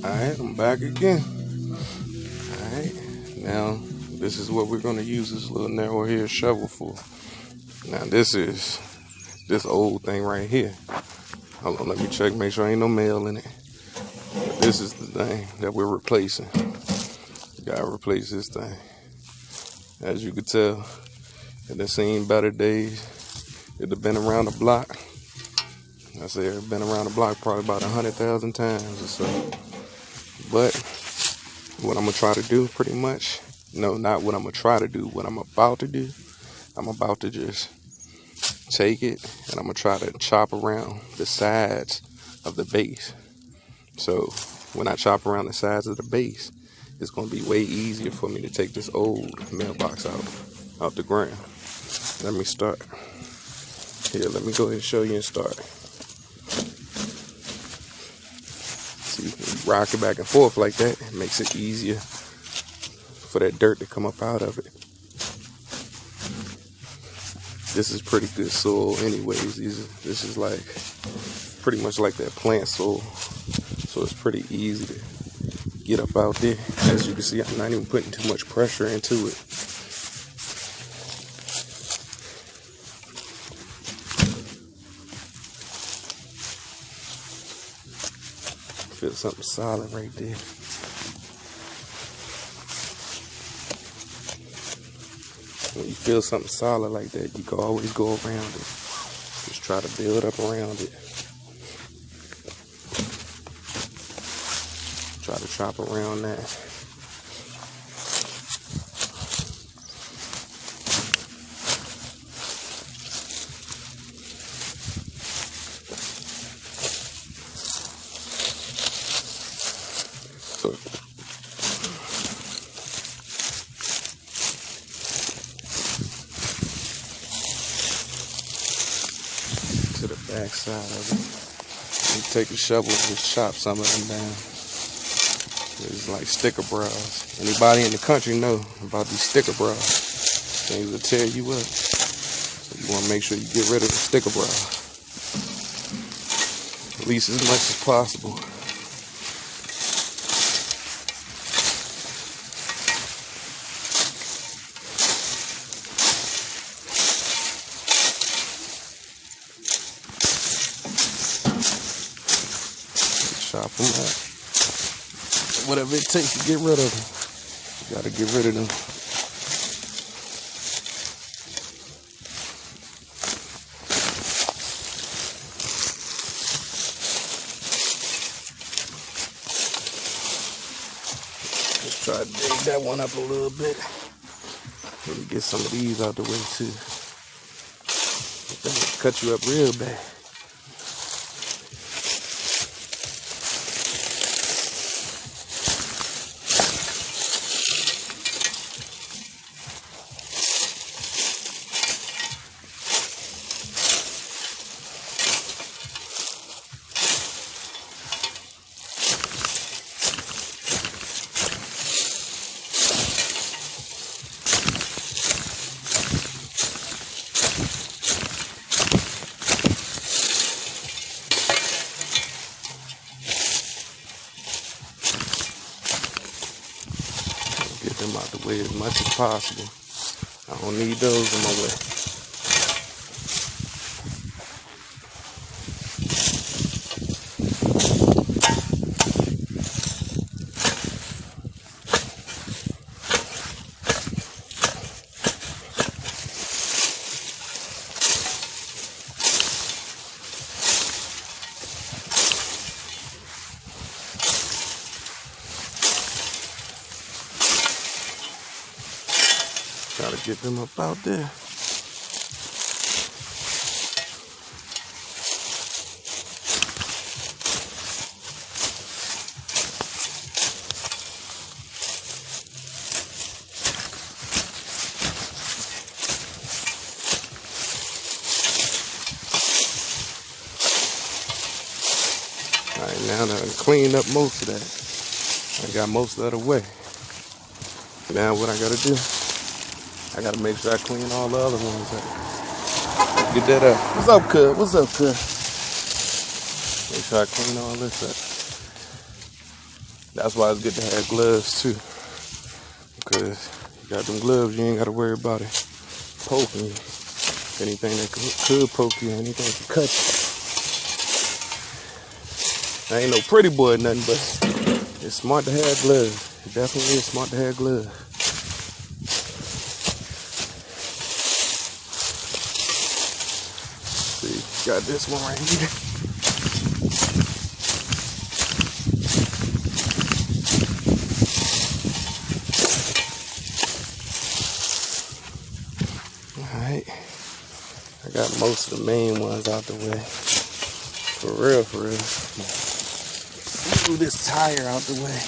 Alright, I'm back again. Alright, now this is what we're going to use this little narrow here shovel for. Now this is this old thing right here. Hold on, let me check, make sure ain't no mail in it. But this is the thing that we're replacing. Gotta replace this thing. As you can tell, it done seen better days. It have been around the block. I say it's been around the block probably about 100,000 times or so. But what I'm gonna try to do pretty much, no, not what I'm gonna try to do, what I'm about to do, I'm about to just take it and I'm gonna try to chop around the sides of the base. So when I chop around the sides of the base, it's gonna be way easier for me to take this old mailbox out the ground. Let me start. Here, let me go ahead and show you and start. See, when you rock it back and forth like that, it makes it easier for that dirt to come up out of it. This is pretty good soil anyways. This is like pretty much like that plant soil. So it's pretty easy to get up out there. As you can see, I'm not even putting too much pressure into it. Feel something solid right there. When you feel something solid like that, you can always go around it. Just try to build up around it. Try to chop around that. To the back side of it. You take a shovel and just chop some of them down. It's like sticker brows. Anybody in the country know about these sticker brows. Things will tear you up. So you want to make sure you get rid of the sticker brows. At least as much as possible. Chop them up. Whatever it takes to get rid of them. You gotta get rid of them. Let's try to dig that one up a little bit. Let me get some of these out the way too. That'll cut you up real bad. Get them out the way as much as possible. I don't need those in my way. Try to get them up out there. Alright, now that I cleaned up most of that, I got most of that away. Now what I gotta do, I gotta make sure I clean all the other ones up. Get that up. What's up, cuz? What's up, cuz? Make sure I clean all this up. That's why it's good to have gloves too. Because you got them gloves, you ain't got to worry about it poking you. Anything that could poke you, anything that could cut you. I ain't no pretty boy or nothing, but it's smart to have gloves. It definitely is smart to have gloves. See, got this one right here. Alright. I got most of the main ones out the way. For real, for real. Move this tire out the way.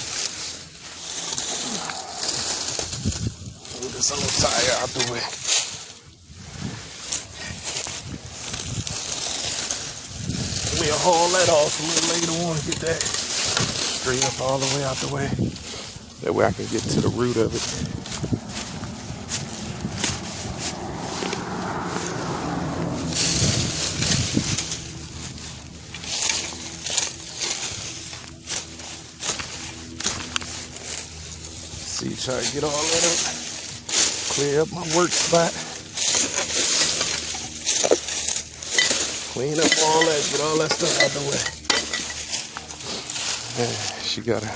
Move this other tire out the way. We'll haul that off a little later on and get that straight up all the way out the way. That way I can get to the root of it. See, try to get all that up. Clear up my work spot. Clean up all that, get all that stuff out the way. Man, she gotta,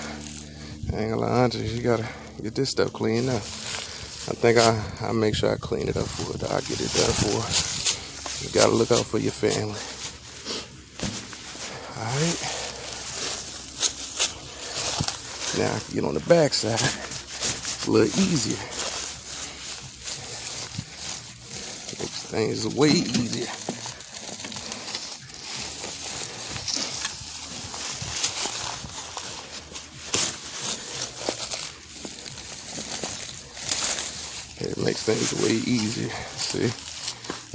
I ain't gonna lie, Auntie, she gotta get this stuff cleaned up. I think I'll make sure I clean it up for her. I'll get it done for her. You gotta look out for your family. Alright. Now I can get on the back side. It's a little easier. Makes things way easier. It makes things way easier. See?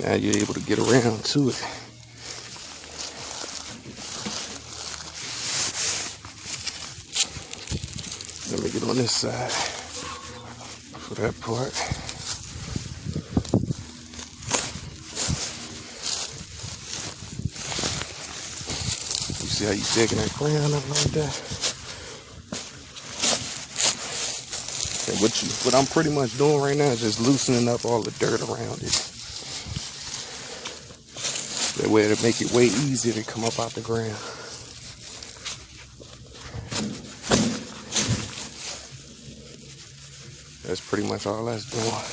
Now you're able to get around to it. Let me get on this side for that part. You see how you digging that ground up like that? And what I'm pretty much doing right now is just loosening up all the dirt around it. That way it'll make it way easier to come up out the ground. That's pretty much all that's doing.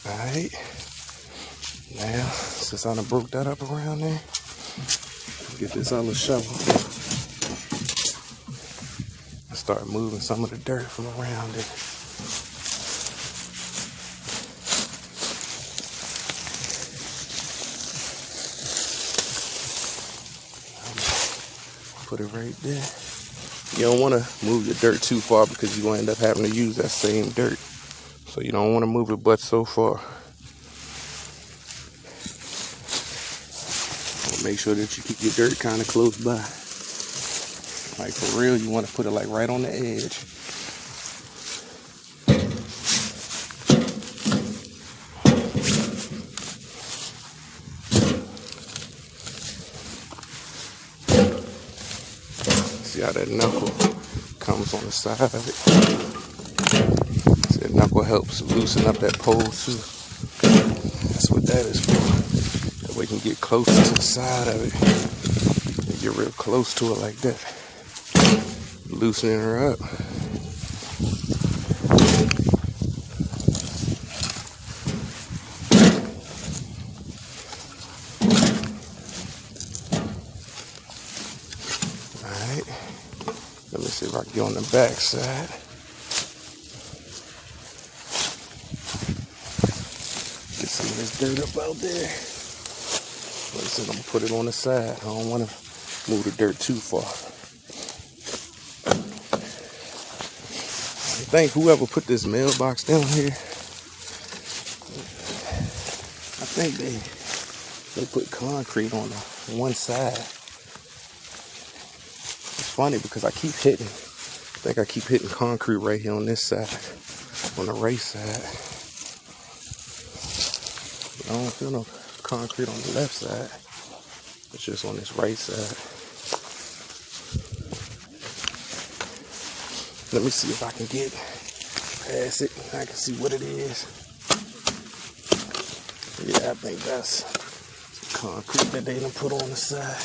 Alright. Now, since I done broke that up around there, get this other shovel. Start moving some of the dirt from around it. Put it right there. You don't want to move your dirt too far because you're going to end up having to use that same dirt. So you don't want to move it but so far. Make sure that you keep your dirt kind of close by. Like for real, you want to put it like right on the edge. See how that knuckle comes on the side of it. See, that knuckle helps loosen up that pole too. That's what that is for. That way you can get close to the side of it. And get real close to it like that. Loosening her up. Alright. Let me see if I can get on the back side. Get some of this dirt up out there. Like I said, I'm gonna put it on the side. I don't want to move the dirt too far. I think whoever put this mailbox down here, I think they put concrete on one side. It's funny because I think I keep hitting concrete right here on this side, on the right side. But I don't feel no concrete on the left side. It's just on this right side. Let me see if I can get past it. I can see what it is. Yeah, I think that's concrete that they done put on the side.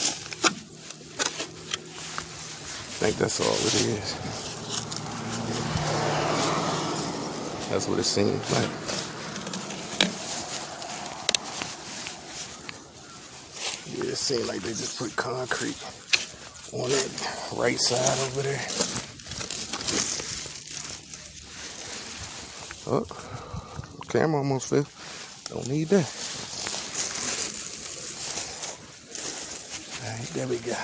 I think that's all it is. That's what it seems like. Yeah, it seems like they just put concrete on that right side over there. Oh, camera almost fell. Don't need that. All right, there we go.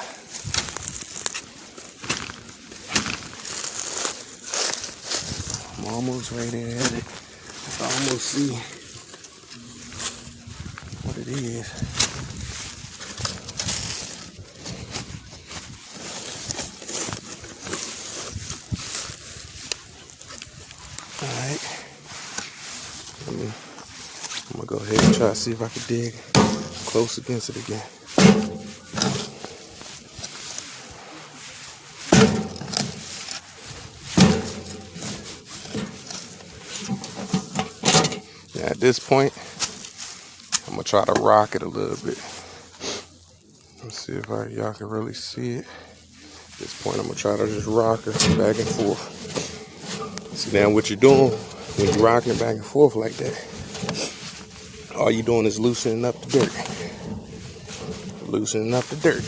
I'm almost right there at it. I almost see what it is. Alright. I'm gonna go ahead and try to see if I can dig close against it again. At this point, I'm gonna try to rock it a little bit. Let's see if y'all can really see it. At this point, I'm gonna try to just rock it back and forth. See, now what you're doing when you're rocking it back and forth like that, all you're doing is loosening up the dirt. Loosening up the dirt.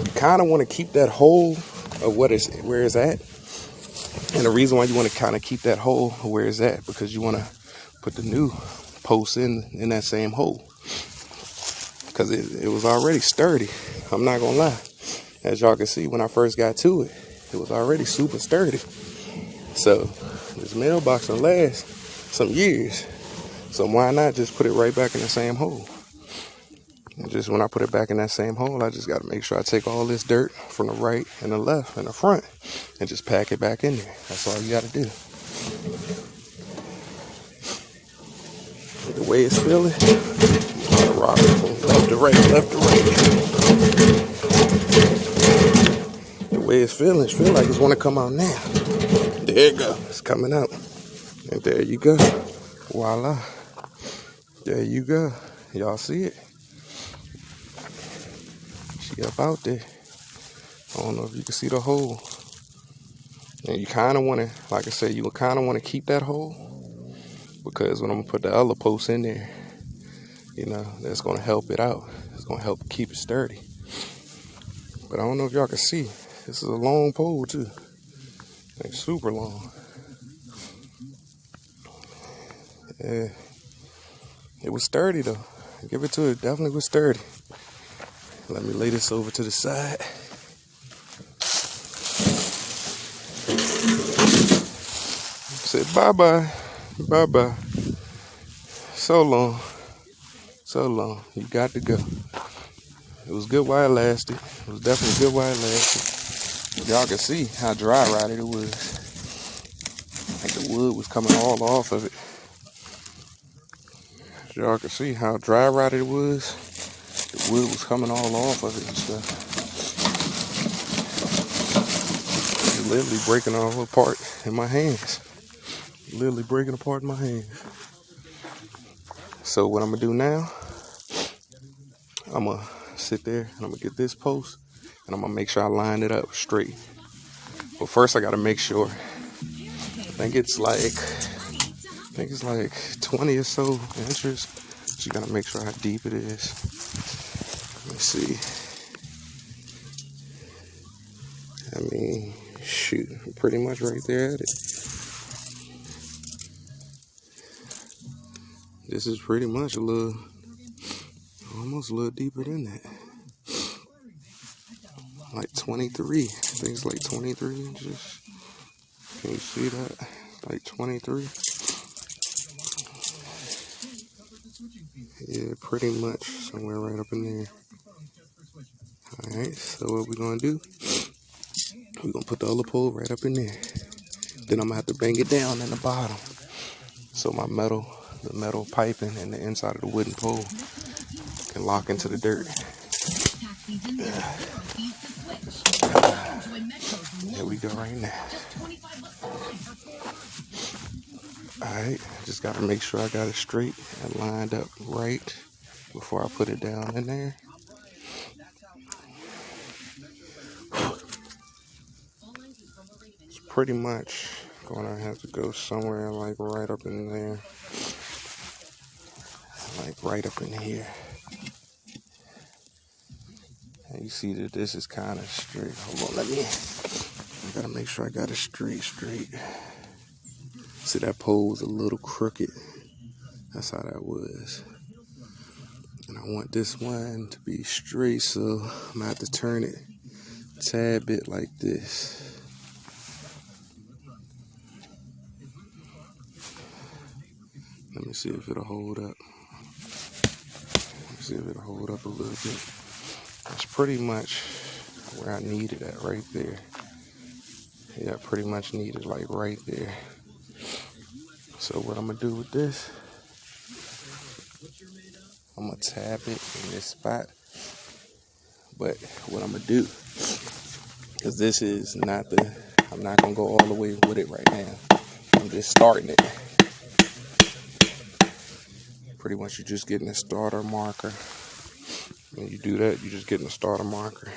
You kind of want to keep that hole of where it's at. And the reason why you want to kind of keep that hole where it's at, because you want to put the new post in that same hole, because it was already sturdy. I'm not gonna lie, as y'all can see, when I first got to it, it was already super sturdy. So this mailbox will last some years, so why not just put it right back in the same hole? And just when I put it back in that same hole, I just got to make sure I take all this dirt from the right and the left and the front and just pack it back in there. That's all you got to do. The way it's feeling, you gotta rock it from left to right, left to right. The way it's feeling, it feels like it's want to come out now. There it go, it's coming out. And there you go. Voila. There you go. Y'all see it? She up out there. I don't know if you can see the hole. And you kind of want to, like I said, you kind of want to keep that hole, because when I'm going to put the other post in there, you know, that's going to help it out. It's going to help keep it sturdy. But I don't know if y'all can see. This is a long pole too. Like super long. Yeah. It was sturdy though. Give it to it. Definitely was sturdy. Let me lay this over to the side. Say bye-bye. Bye-bye. So long. So long. You got to go. It was good while it lasted. It was definitely good while it lasted. Y'all can see how dry rotted it was. Like the wood was coming all off of it. Y'all can see how dry rotted it was. The wood was coming all off of it and stuff. It's literally breaking all apart in my hands. Literally breaking apart in my hands. So what I'm gonna do now, I'm gonna sit there and I'm gonna get this post and I'm gonna make sure I line it up straight. But first I gotta make sure, I think it's like 20 or so inches. So you gotta make sure how deep it is. Let me see. I mean, shoot, I'm pretty much right there at it. This is pretty much almost a little deeper than that. Like 23. I think it's like 23 inches. Can you see that? Like 23. Yeah, pretty much somewhere right up in there. Alright, so what we're gonna do, we're gonna put the other pole right up in there. Then I'm gonna have to bang it down in the bottom, so the metal piping and the inside of the wooden pole can lock into the dirt. Here There we go right now. Alright, just gotta make sure I got it straight and lined up right before I put it down in there. It's pretty much gonna have to go somewhere like right up in there. Like right up in here. And you see that this is kind of straight. Hold on, I gotta make sure I got it straight. See, that pole was a little crooked. That's how that was. And I want this one to be straight, so I'm gonna have to turn it a tad bit like this. Let me see if it'll hold up. See if it'll hold up a little bit. That's pretty much where I need it at, right there. Yeah, I pretty much need it like right there. So what I'm gonna do with this, I'm gonna tap it in this spot. But what I'm gonna do, because this is not I'm not gonna go all the way with it right now. I'm just starting it. Pretty much you're just getting a starter marker. When you do that, you're just getting a starter marker.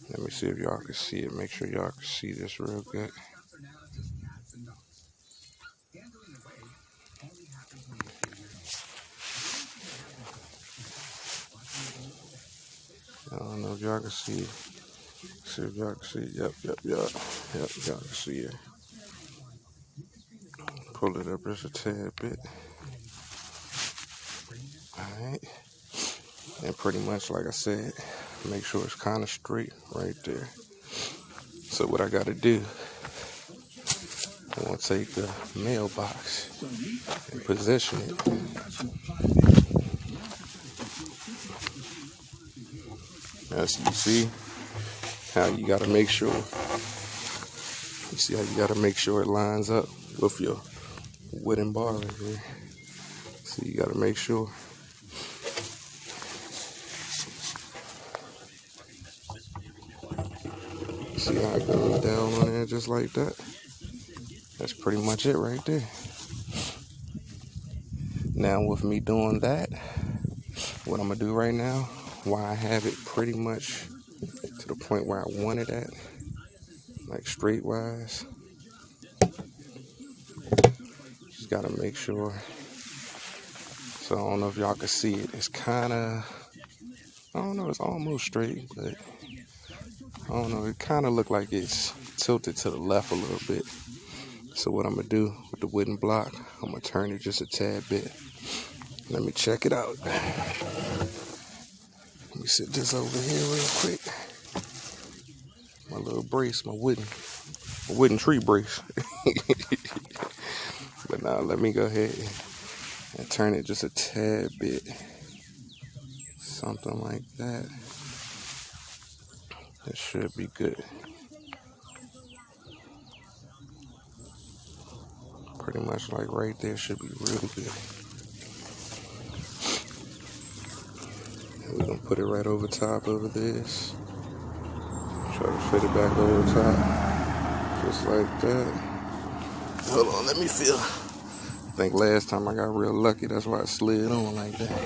Let me see if y'all can see it. Make sure y'all can see this real good. I don't know if y'all can see it. See if y'all can see it. Yep, y'all can see it. Pull it up just a tad bit. Alright. And pretty much like I said, make sure it's kind of straight right there. So what I got to do, I want to take the mailbox and position it. Now, so you see how you got to make sure. You see how you got to make sure it lines up with your wooden bar right here. So you got to make sure. See how it goes down on there just like that? That's pretty much it right there. Now with me doing that, what I'm going to do right now, while I have it pretty much to the point where I want it at, like straight wise, just got to make sure. So I don't know if y'all can see it. It's kind of, I don't know, it's almost straight, but I don't know, it kind of look like it's tilted to the left a little bit. So what I'm going to do with the wooden block, I'm going to turn it just a tad bit. Let me check it out. Let me sit this over here real quick. My little brace, my wooden tree brace. But now let me go ahead and turn it just a tad bit. Something like that. That should be good. Pretty much like right there should be real good. And we're gonna put it right over top of this. Try to fit it back over top. Just like that. Hold on, let me feel. I think last time I got real lucky, that's why it slid on like that.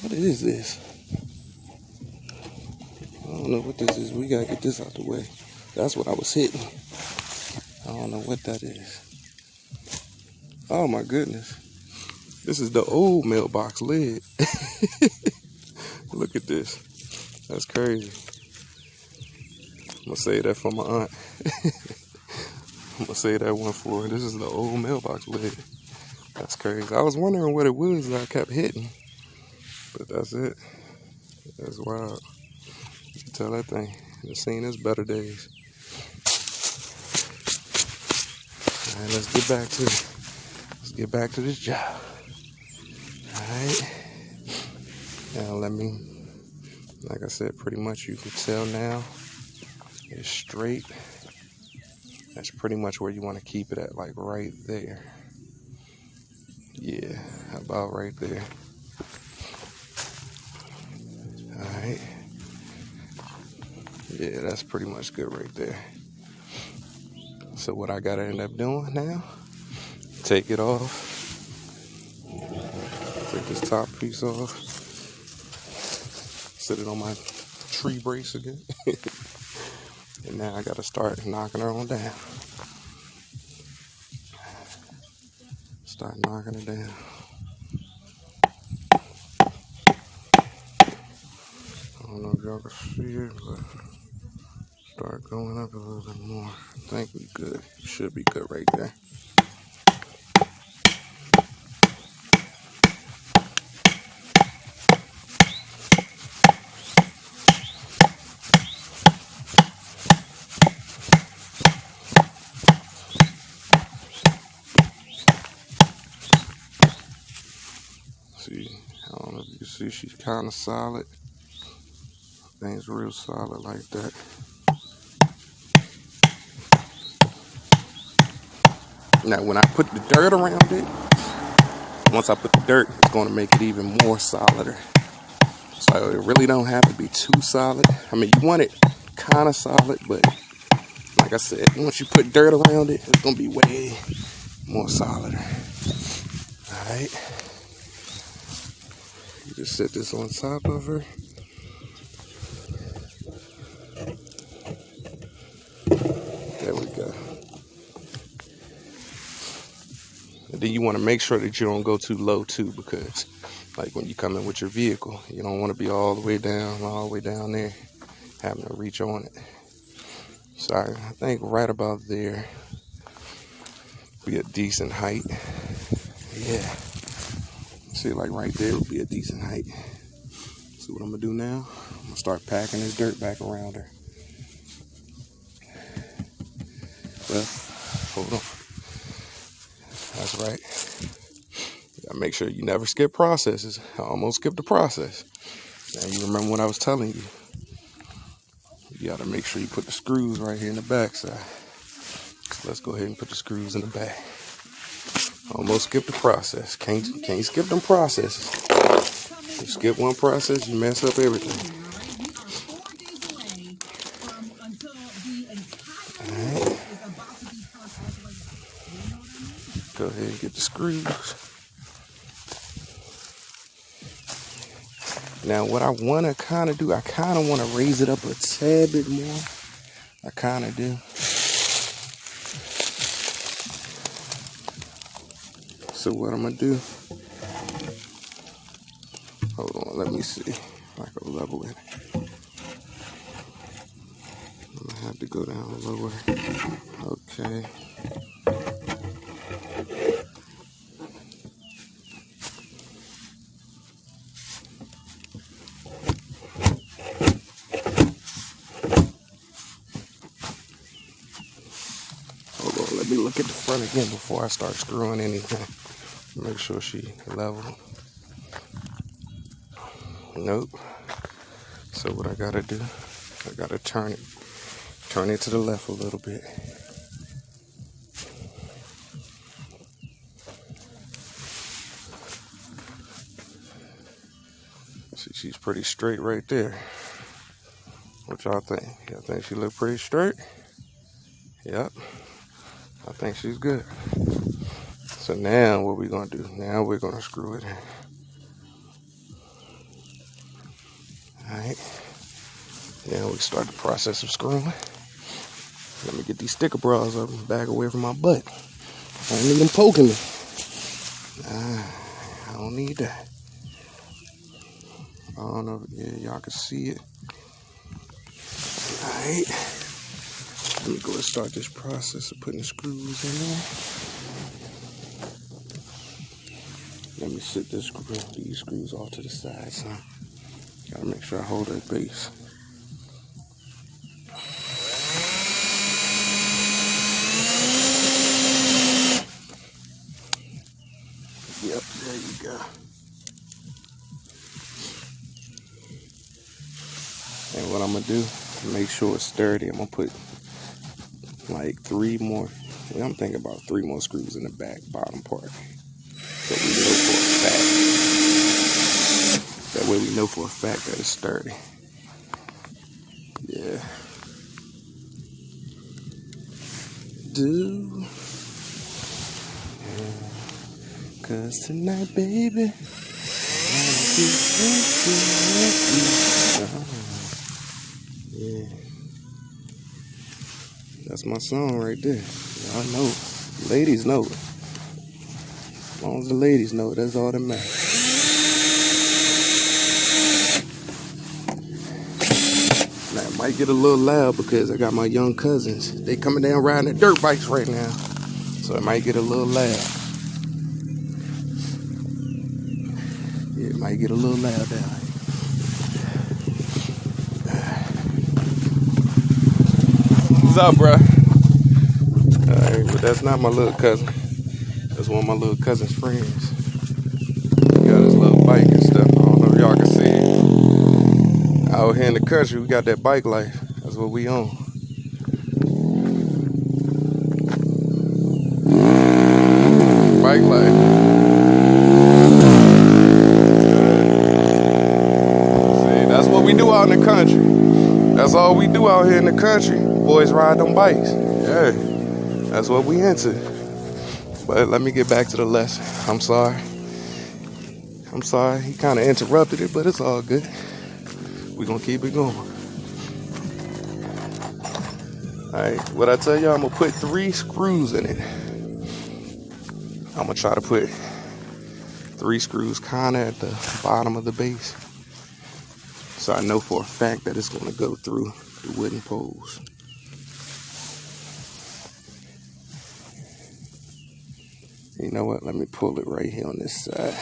What is this? I don't know what this is. We gotta get this out the way. That's what I was hitting. I don't know what that is. Oh my goodness. This is the old mailbox lid. Look at this. That's crazy. I'm gonna save that for my aunt. I'm gonna save that one for her. This is the old mailbox lid. That's crazy. I was wondering what it was that I kept hitting. But that's it. That's wild. You can tell that thing. It's seen its better days. Alright, let's get back to this job. Alright. Now let me, like I said, pretty much you can tell now it's straight. That's pretty much where you want to keep it at, like right there. Yeah, about right there. Alright. Yeah, that's pretty much good right there. So what I gotta end up doing now, take it off. Take this top piece off. Sit it on my tree brace again. And now I gotta start knocking her on down. Start knocking it down. I don't know if y'all can see it, but start going up a little bit more. I think we good. Should be good right there. See, I don't know if you can see, she's kind of solid. Things real solid like that. Now, when I put the dirt around it, once I put the dirt, it's going to make it even more solider. So it really don't have to be too solid. I mean, you want it kind of solid, but like I said, once you put dirt around it, it's going to be way more solider. All right. You just set this on top of her. There we go. And then you want to make sure that you don't go too low too, because like when you come in with your vehicle, you don't want to be all the way down there, having to reach on it. So I think right about there be a decent height. Yeah. See, like right there would be a decent height. See what I'm gonna do now? I'm gonna start packing this dirt back around her. Well, hold on. That's right. You gotta make sure you never skip processes. I almost skipped the process. Now you remember what I was telling you. You gotta make sure you put the screws right here in the back side. So let's go ahead and put the screws in the back. Almost skipped the process. Can't skip them processes. You skip one process, you mess up everything. Alright. Go ahead and get the screws. Now what I want to kind of do, I kind of want to raise it up a tad bit more. I kind of do. So what I'm going to do, hold on, let me see if I can level it. I'm going to have to go down lower. Okay. Hold on, let me look at the front again before I start screwing anything. Make sure she level. Nope. So what I gotta do, I gotta turn it to the left a little bit. See, she's pretty straight right there. What y'all think? Y'all think she look pretty straight? Yep. I think she's good. So now what we're gonna do? Now we're gonna screw it in. Alright. Now we start the process of screwing. Let me get these sticker bras up and back away from my butt. I don't need them poking me. I don't need that. I don't know if y'all can see it. Alright. Let me go and start this process of putting the screws in there. Let me sit these screws off to the side, son. Gotta make sure I hold that base. Yep, there you go. And what I'm gonna do, make sure it's sturdy. I'm gonna put like 3 more. I'm thinking about 3 more screws in the back bottom part. So we know for a fact. That way we know for a fact that it's sturdy. Yeah. do. Yeah. 'Cause tonight, baby, yeah. That's my song right there. Y'all know it. Ladies know it. As long as the ladies know it, that's all that matters. Now, it might get a little loud because I got my young cousins. They coming down riding their dirt bikes right now. So it might get a little loud. Yeah, it might get a little loud down here. What's up, bro? Alright, but that's not my little cousin. That's one of my little cousin's friends. He got his little bike and stuff. I don't know if y'all can see it. Out here in the country, we got that bike life. That's what we own. Bike life. See, that's what we do out in the country. That's all we do out here in the country. Boys ride them bikes. Yeah, that's what we into. But let me get back to the lesson. I'm sorry. He kind of interrupted it, but it's all good. We're going to keep it going. Alright, what I tell y'all, I'm going to put 3 screws in it. I'm going to try to put 3 screws kind of at the bottom of the base. So I know for a fact that it's going to go through the wooden poles. You know what? Let me pull it right here on this side.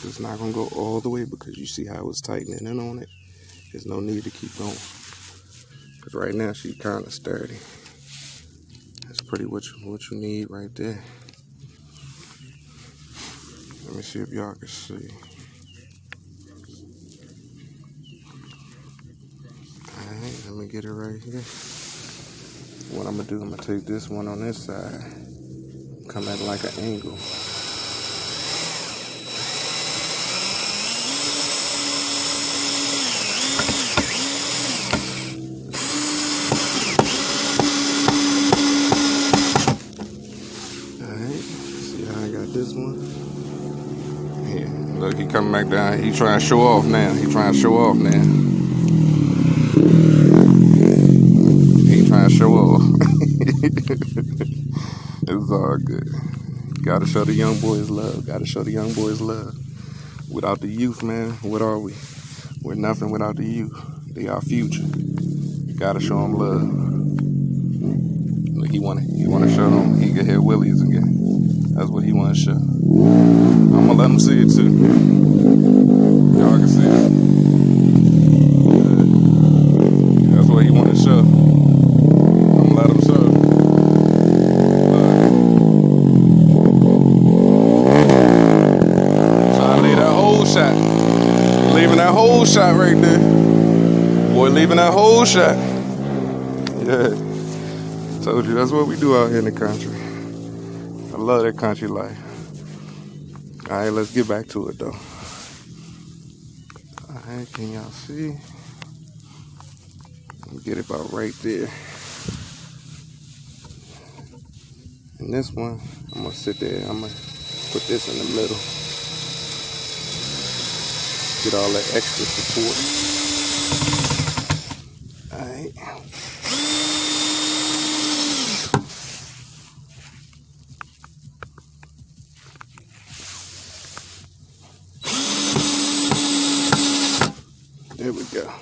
It's not going to go all the way because you see how it was tightening in on it. There's no need to keep going. Because right now she's kind of sturdy. That's pretty what you need right there. Let me see if y'all can see. Alright, let me get it right here. What I'm going to do, I'm going to take this one on this side. Come at like an angle. This one. Yeah, look, he coming back down. He trying to show off now. He trying to show off. It's all good. Gotta show the young boys love. Without the youth, man, what are we? We're nothing without the youth. They our future. You gotta show them love. Look, he wanna show them he can hit Willies again. That's what he want to show. I'm gonna let him see it too. Y'all can see it. That's what he want to show. I'm gonna let him show. Trying to leave that whole shot. Leaving that whole shot right there. Boy, leaving that whole shot. Yeah. Told you, that's what we do out here in the country. I love that country life. Alright, let's get back to it though. Alright, can y'all see? Let me get it about right there. And this one, I'm gonna sit there, I'm gonna put this in the middle. Get all that extra support. Alright. There we go.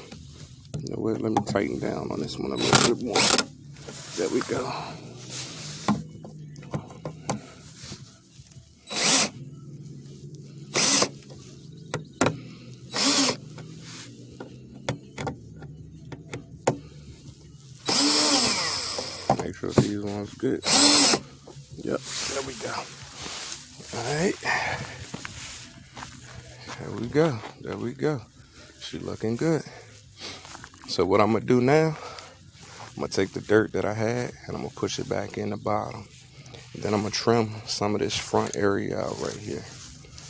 You know what? Let me tighten down on this one a little bit more. There we go. Make sure these ones good. Yep, there we go. Alright. There we go. She looking good. So what I'm gonna do now, I'm gonna take the dirt that I had and I'm gonna push it back in the bottom. And then I'm gonna trim some of this front area out right here.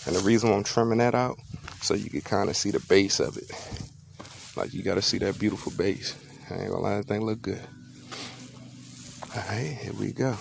And the reason why I'm trimming that out, so you can kind of see the base of it. Like, you gotta see that beautiful base. I ain't gonna lie, that thing look good. All right, here we go.